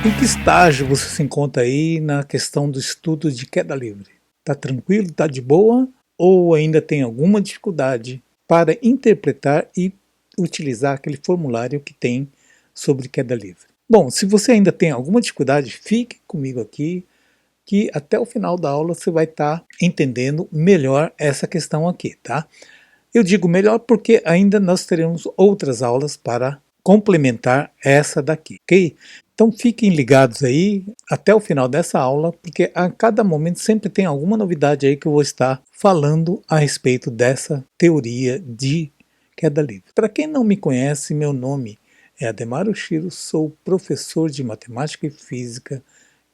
Em que estágio você se encontra aí na questão do estudo de queda livre? Está tranquilo, está de boa ou ainda tem alguma dificuldade para interpretar e utilizar aquele formulário que tem sobre queda livre? Bom, se você ainda tem alguma dificuldade, fique comigo aqui que até o final da aula você vai estar entendendo melhor essa questão aqui, tá? Eu digo melhor porque ainda nós teremos outras aulas para complementar essa daqui, ok? Então fiquem ligados aí até o final dessa aula, porque a cada momento sempre tem alguma novidade aí que eu vou estar falando a respeito dessa teoria de queda livre. Para quem não me conhece, meu nome é Ademar Oshiro, sou professor de matemática e física,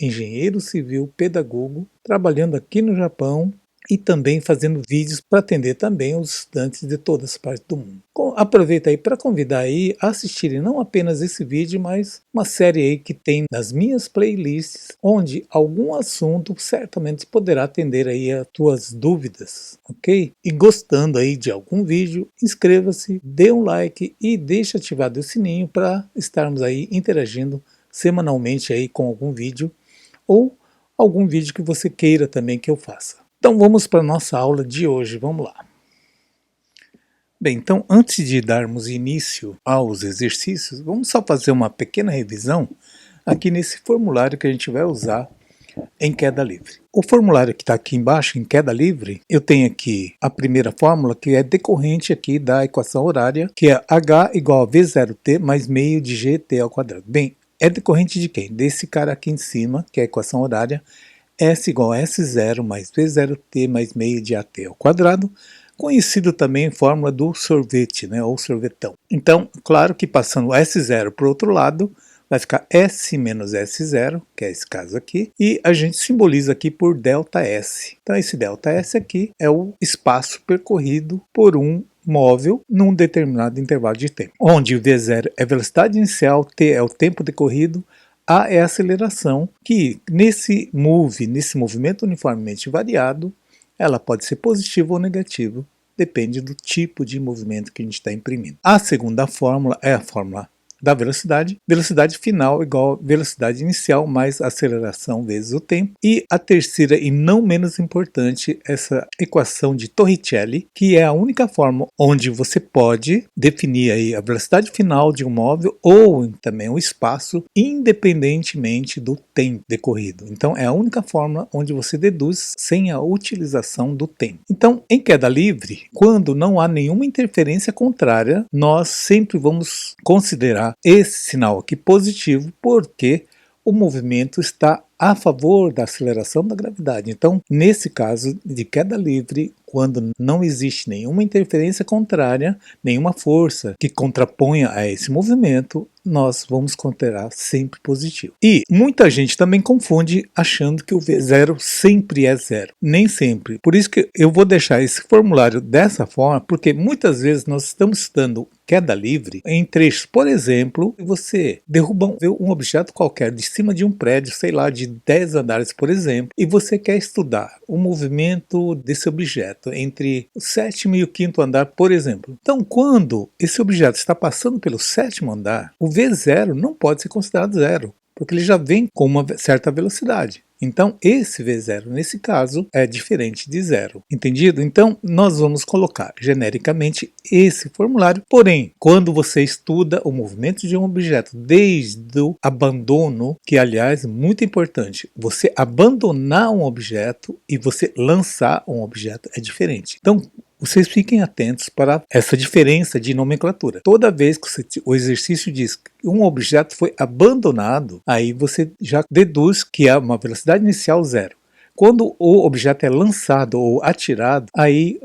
engenheiro civil, pedagogo, trabalhando aqui no Japão e também fazendo vídeos para atender também os estudantes de todas as partes do mundo. Aproveita aí para convidar aí a assistirem não apenas esse vídeo, mas uma série aí que tem nas minhas playlists, onde algum assunto certamente poderá atender aí as tuas dúvidas, ok? E gostando aí de algum vídeo, inscreva-se, dê um like e deixe ativado o sininho para estarmos aí interagindo semanalmente aí com algum vídeo ou algum vídeo que você queira também que eu faça. Então vamos para a nossa aula de hoje, vamos lá. Bem, então antes de darmos início aos exercícios, vamos só fazer uma pequena revisão aqui nesse formulário que a gente vai usar em queda livre. O formulário que está aqui embaixo, em queda livre, eu tenho aqui a primeira fórmula que é decorrente aqui da equação horária, que é H igual a V0t mais meio de GT ao quadrado. Bem, é decorrente de quem? Desse cara aqui em cima, que é a equação horária, S igual a S0 mais V0t mais meio de AT ao quadrado, conhecido também em fórmula do sorvete, né, ou sorvetão. Então, claro que passando o S0 para o outro lado, vai ficar S menos S0, que é esse caso aqui, e a gente simboliza aqui por ΔS. Então, esse ΔS aqui é o espaço percorrido por um móvel num determinado intervalo de tempo, onde o V0 é a velocidade inicial, T é o tempo decorrido, A é a aceleração, que nesse movimento uniformemente variado, ela pode ser positiva ou negativa, depende do tipo de movimento que a gente está imprimindo. A segunda fórmula é a fórmula da velocidade. Velocidade final igual a velocidade inicial mais aceleração vezes o tempo. E a terceira e não menos importante, essa equação de Torricelli, que é a única forma onde você pode definir aí a velocidade final de um móvel ou também o espaço, independentemente do tempo decorrido. Então é a única forma onde você deduz sem a utilização do tempo. Então, em queda livre, quando não há nenhuma interferência contrária, nós sempre vamos considerar esse sinal aqui positivo, porque o movimento está a favor da aceleração da gravidade. Então, nesse caso de queda livre, quando não existe nenhuma interferência contrária, nenhuma força que contraponha a esse movimento, nós vamos considerar sempre positivo. E muita gente também confunde achando que o V0 sempre é zero. Nem sempre. Por isso que eu vou deixar esse formulário dessa forma, porque muitas vezes nós estamos estudando queda livre em trechos. Por exemplo, você derruba um objeto qualquer de cima de um prédio, sei lá, de 10 andares, por exemplo, e você quer estudar o movimento desse objeto entre o sétimo e o quinto andar, por exemplo. Então, quando esse objeto está passando pelo sétimo andar, o V0 não pode ser considerado zero, porque ele já vem com uma certa velocidade. Então, esse V0, nesse caso, é diferente de zero. Entendido? Então, nós vamos colocar genericamente esse formulário. Porém, quando você estuda o movimento de um objeto desde o abandono, que, aliás, é muito importante, você abandonar um objeto e você lançar um objeto é diferente. Então, vocês fiquem atentos para essa diferença de nomenclatura. Toda vez que o exercício diz que um objeto foi abandonado, aí você já deduz que é uma velocidade inicial zero. Quando o objeto é lançado ou atirado, aí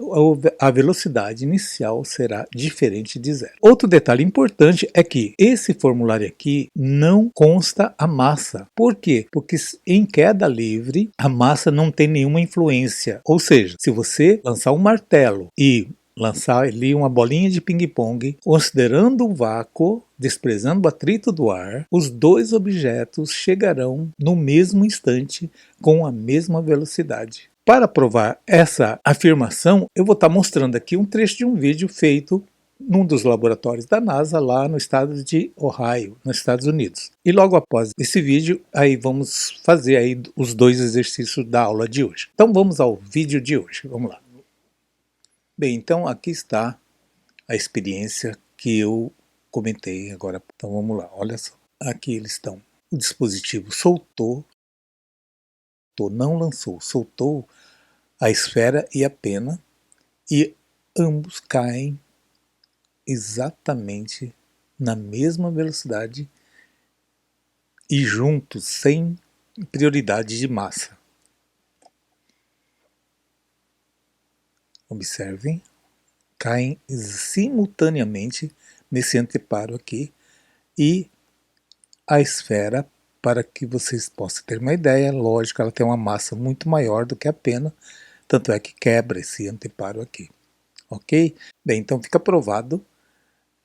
a velocidade inicial será diferente de zero. Outro detalhe importante é que esse formulário aqui não consta a massa. Por quê? Porque em queda livre, a massa não tem nenhuma influência. Ou seja, se você lançar um martelo e lançar ali uma bolinha de ping-pong, considerando o vácuo, desprezando o atrito do ar, os dois objetos chegarão no mesmo instante com a mesma velocidade. Para provar essa afirmação, eu vou estar mostrando aqui um trecho de um vídeo feito num dos laboratórios da NASA lá no estado de Ohio, nos Estados Unidos. E logo após esse vídeo, aí vamos fazer aí os 2 exercícios da aula de hoje. Então vamos ao vídeo de hoje, vamos lá. Bem, então aqui está a experiência que eu comentei agora. Então vamos lá, olha só. Aqui eles estão. O dispositivo soltou, não lançou, soltou a esfera e a pena, e ambos caem exatamente na mesma velocidade e juntos, sem prioridade de massa. Observem, caem simultaneamente nesse anteparo aqui, e a esfera, para que vocês possam ter uma ideia, lógico, ela tem uma massa muito maior do que a pena, tanto é que quebra esse anteparo aqui, ok? Bem, então fica provado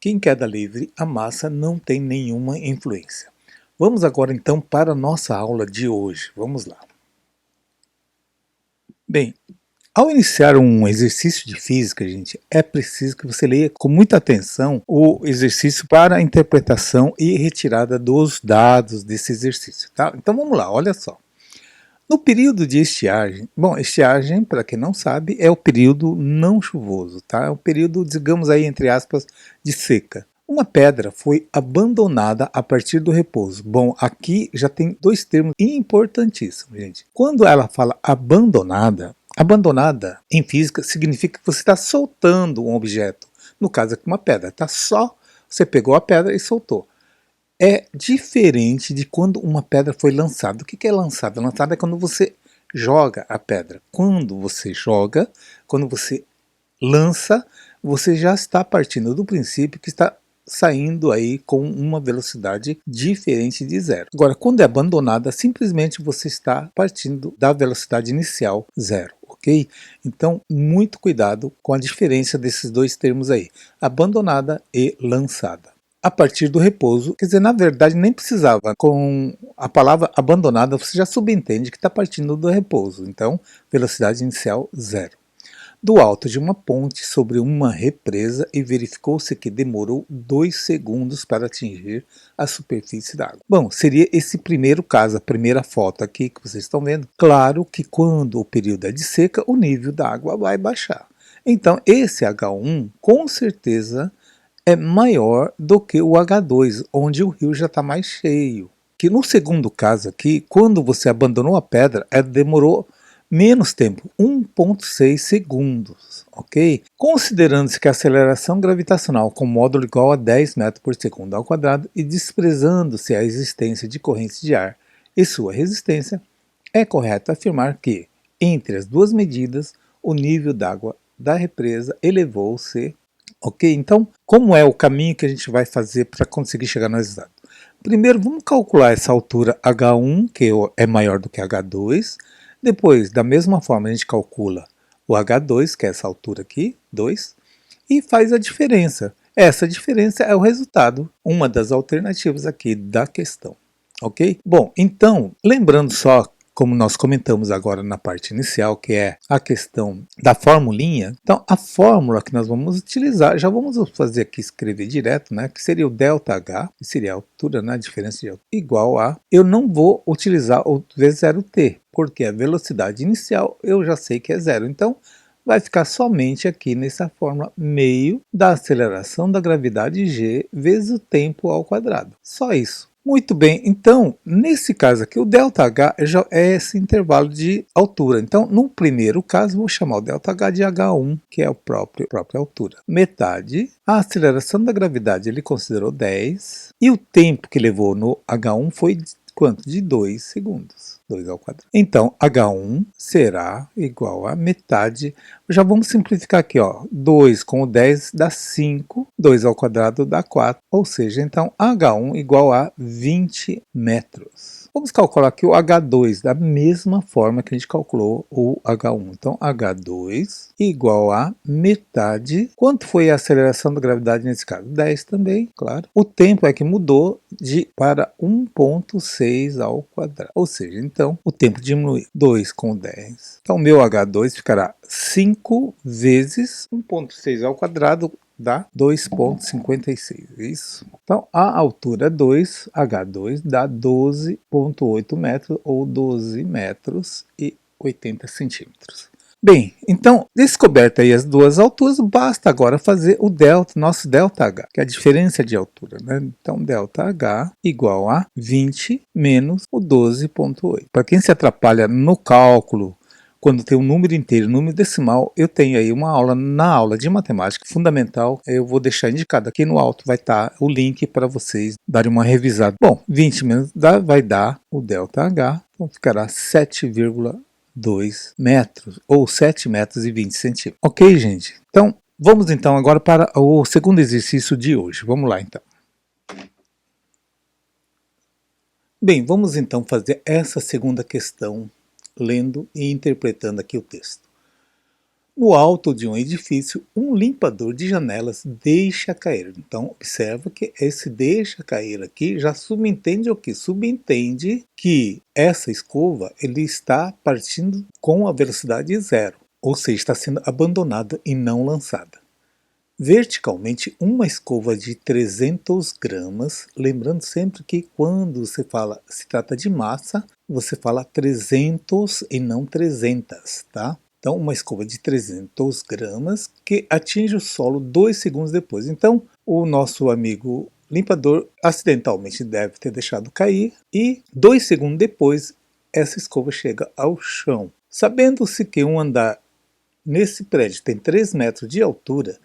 que em queda livre a massa não tem nenhuma influência. Vamos agora então para a nossa aula de hoje, vamos lá. Bem, ao iniciar um exercício de física, gente, é preciso que você leia com muita atenção o exercício para a interpretação e retirada dos dados desse exercício, tá? Então vamos lá, olha só. No período de estiagem, bom, estiagem, para quem não sabe, é o período não chuvoso, tá? É o período, digamos aí, entre aspas, de seca. Uma pedra foi abandonada a partir do repouso. Bom, aqui já tem 2 termos importantíssimos, gente. Quando ela fala abandonada, abandonada em física significa que você está soltando um objeto. No caso aqui uma pedra, tá? Só você pegou a pedra e soltou. É diferente de quando uma pedra foi lançada. O que é lançada? Lançada é quando você joga a pedra. Quando você joga, quando você lança, você já está partindo do princípio que está saindo aí com uma velocidade diferente de zero. Agora, quando é abandonada, simplesmente você está partindo da velocidade inicial zero, ok? Então, muito cuidado com a diferença desses 2 termos aí, abandonada e lançada. A partir do repouso, quer dizer, na verdade nem precisava, com a palavra abandonada você já subentende que está partindo do repouso, então velocidade inicial zero. Do alto de uma ponte sobre uma represa, e verificou-se que demorou 2 segundos para atingir a superfície da água. Bom, seria esse primeiro caso, a primeira foto aqui que vocês estão vendo. Claro que quando o período é de seca, o nível da água vai baixar. Então esse H1 com certeza é maior do que o H2, onde o rio já está mais cheio. Que no segundo caso aqui, quando você abandonou a pedra, ela demorou menos tempo, 1,6 segundos, ok? Considerando-se que a aceleração gravitacional com módulo igual a 10 metros por segundo ao quadrado e desprezando-se a existência de correntes de ar e sua resistência, é correto afirmar que, entre as 2 medidas, o nível d'água da represa elevou-se. Ok? Então, como é o caminho que a gente vai fazer para conseguir chegar no resultado? Primeiro, vamos calcular essa altura H1, que é maior do que H2. Depois, da mesma forma, a gente calcula o H2, que é essa altura aqui, 2, e faz a diferença. Essa diferença é o resultado, uma das alternativas aqui da questão. Ok? Bom, então, lembrando só, como nós comentamos agora na parte inicial, que é a questão da formulinha. Então, a fórmula que nós vamos utilizar, já vamos fazer aqui, escrever direto, né? Que seria o ΔH, que seria a altura, né? A diferença de altura, igual a... Eu não vou utilizar o V0T, porque a velocidade inicial eu já sei que é zero. Então, vai ficar somente aqui nessa fórmula meio da aceleração da gravidade g vezes o tempo ao quadrado. Só isso. Muito bem, então, nesse caso aqui, o ΔH já é esse intervalo de altura. Então, no primeiro caso, vou chamar o ΔH de H1, que é a própria altura. Metade, a aceleração da gravidade ele considerou 10, e o tempo que levou no H1 foi quanto? De 2 segundos. 2 ao quadrado. Então, H1 será igual a metade. Já vamos simplificar aqui, ó. 2 com o 10 dá 5, 2 ao quadrado dá 4, ou seja, então H1 igual a 20 metros. Vamos calcular aqui o H2 da mesma forma que a gente calculou o H1. Então, H2 igual a metade. Quanto foi a aceleração da gravidade nesse caso? 10 também, claro. O tempo é que mudou para 1,6 ao quadrado. Ou seja, então, o tempo diminui. 2 com 10. Então, meu H2 ficará 5 vezes 1,6 ao quadrado dá 2,56, isso? Então, a altura 2, H2, dá 12,8 metros, ou 12 metros e 80 centímetros. Bem, então, descoberta aí as duas alturas, basta agora fazer o delta, nosso ΔH, que é a diferença de altura, né? Então, ΔH igual a 20 menos o 12,8. Para quem se atrapalha no cálculo, quando tem um número inteiro, número decimal, eu tenho aí uma aula na aula de matemática fundamental, eu vou deixar indicado aqui no alto, vai estar o link para vocês darem uma revisada. Bom, 20 menos vai dar o ΔH, então ficará 7,2 metros, ou 7 metros e 20 centímetros. Ok, gente? Então, vamos então agora para o segundo exercício de hoje. Vamos lá, então. Bem, vamos então fazer essa segunda questão, lendo e interpretando aqui o texto. No alto de um edifício, um limpador de janelas deixa cair. Então, observa que esse deixa cair aqui já subentende o quê? Subentende que essa escova ele está partindo com a velocidade zero, ou seja, está sendo abandonada e não lançada. Verticalmente, uma escova de 300 gramas, lembrando sempre que quando se trata de massa, você fala 300 e não 300, tá? Então, uma escova de 300 gramas que atinge o solo 2 segundos depois. Então, o nosso amigo limpador acidentalmente deve ter deixado cair e 2 segundos depois essa escova chega ao chão. Sabendo-se que um andar nesse prédio tem 3 metros de altura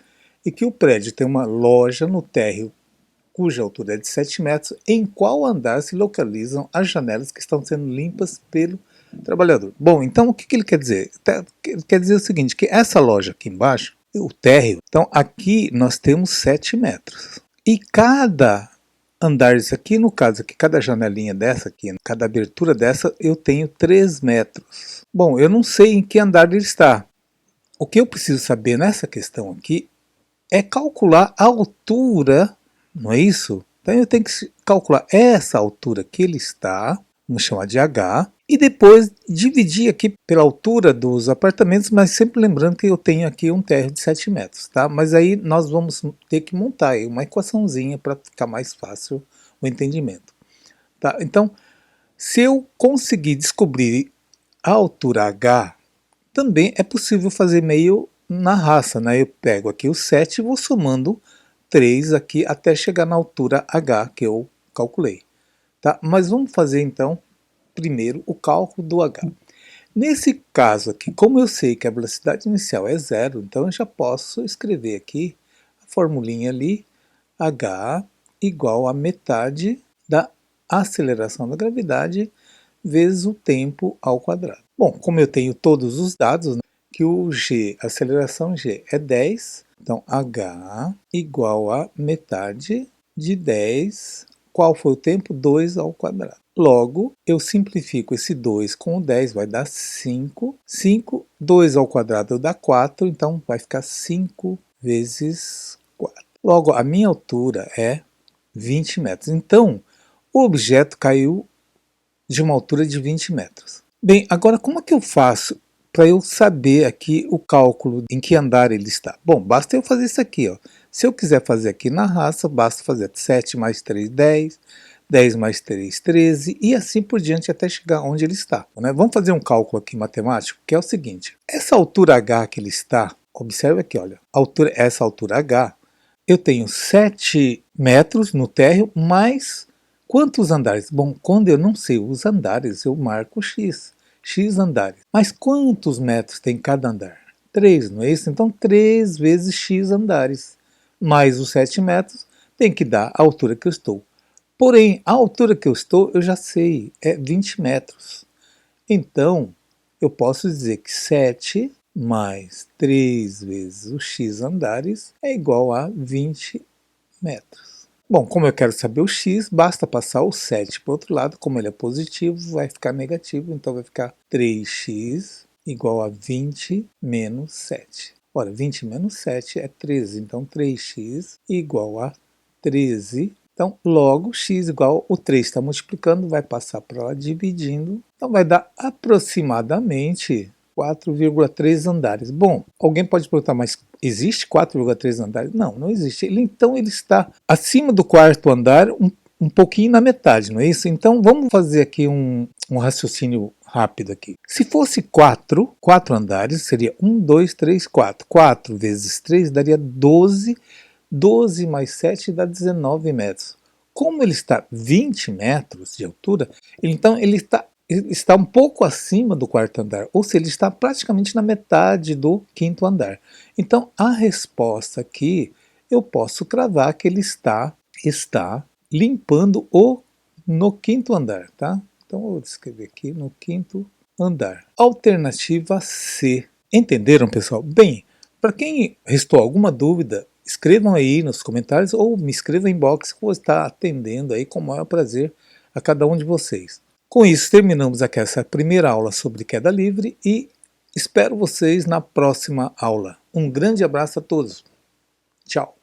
e que o prédio tem uma loja no térreo cuja altura é de 7 metros, em qual andar se localizam as janelas que estão sendo limpas pelo trabalhador? Bom, então o que ele quer dizer? Ele quer dizer o seguinte, que essa loja aqui embaixo, o térreo, então aqui nós temos 7 metros. E cada andar, isso aqui no caso aqui, cada janelinha dessa aqui, cada abertura dessa, eu tenho 3 metros. Bom, eu não sei em que andar ele está. O que eu preciso saber nessa questão aqui é calcular a altura, não é isso? Então eu tenho que calcular essa altura que ele está, vamos chamar de H, e depois dividir aqui pela altura dos apartamentos, mas sempre lembrando que eu tenho aqui um térreo de 7 metros, tá? Mas aí nós vamos ter que montar aí uma equaçãozinha para ficar mais fácil o entendimento. Tá? Então, se eu conseguir descobrir a altura H, também é possível fazer meio na raça, né? Eu pego aqui o 7 e vou somando 3 aqui até chegar na altura H que eu calculei. Tá? Mas vamos fazer então primeiro o cálculo do H. Nesse caso aqui, como eu sei que a velocidade inicial é zero, então eu já posso escrever aqui a formulinha ali, H igual a metade da aceleração da gravidade vezes o tempo ao quadrado. Bom, como eu tenho todos os dados, né, que o G, a aceleração G é 10, então H igual a metade de 10, qual foi o tempo? 2 ao quadrado. Logo, eu simplifico esse 2 com o 10, vai dar 5. 5, 2 ao quadrado dá 4, então vai ficar 5 vezes 4. Logo, a minha altura é 20 metros. Então, o objeto caiu de uma altura de 20 metros. Bem, agora como é que eu faço para eu saber aqui o cálculo em que andar ele está? Bom, basta eu fazer isso aqui, ó. Se eu quiser fazer aqui na raça, basta fazer 7 mais 3, 10, 10 mais 3, 13 e assim por diante até chegar onde ele está. Né? Vamos fazer um cálculo aqui matemático, que é o seguinte. Essa altura H que ele está, observe aqui, olha, essa altura H, eu tenho 7 metros no térreo mais quantos andares? Bom, quando eu não sei os andares, eu marco X. X andares. Mas quantos metros tem cada andar? 3, não é isso? Então 3 vezes X andares. Mais os 7 metros tem que dar a altura que eu estou. Porém, a altura que eu estou, eu já sei, é 20 metros. Então, eu posso dizer que 7 mais 3 vezes o X andares é igual a 20 metros. Bom, como eu quero saber o x, basta passar o 7 para o outro lado. Como ele é positivo, vai ficar negativo, então vai ficar 3x igual a 20 menos 7. Ora, 20 menos 7 é 13, então 3x igual a 13. Então, logo, x igual, o 3 está multiplicando, vai passar para lá dividindo. Então, vai dar aproximadamente 4,3 andares. Bom, alguém pode perguntar, mas existe 4,3 andares? Não, não existe. Então ele está acima do quarto andar, um pouquinho na metade, não é isso? Então vamos fazer aqui um raciocínio rápido aqui. Se fosse 4 andares, seria 1, 2, 3, 4. 4 vezes 3 daria 12. 12 mais 7 dá 19 metros. Como ele está 20 metros de altura, então ele está um pouco acima do quarto andar, ou seja, ele está praticamente na metade do quinto andar. Então a resposta aqui, eu posso cravar que ele está limpando no quinto andar, tá? Então eu vou escrever aqui no quinto andar. Alternativa C. Entenderam, pessoal? Bem, para quem restou alguma dúvida, escrevam aí nos comentários ou me escrevam em inbox que eu vou estar atendendo aí com o maior prazer a cada um de vocês. Com isso, terminamos aqui essa primeira aula sobre queda livre e espero vocês na próxima aula. Um grande abraço a todos. Tchau.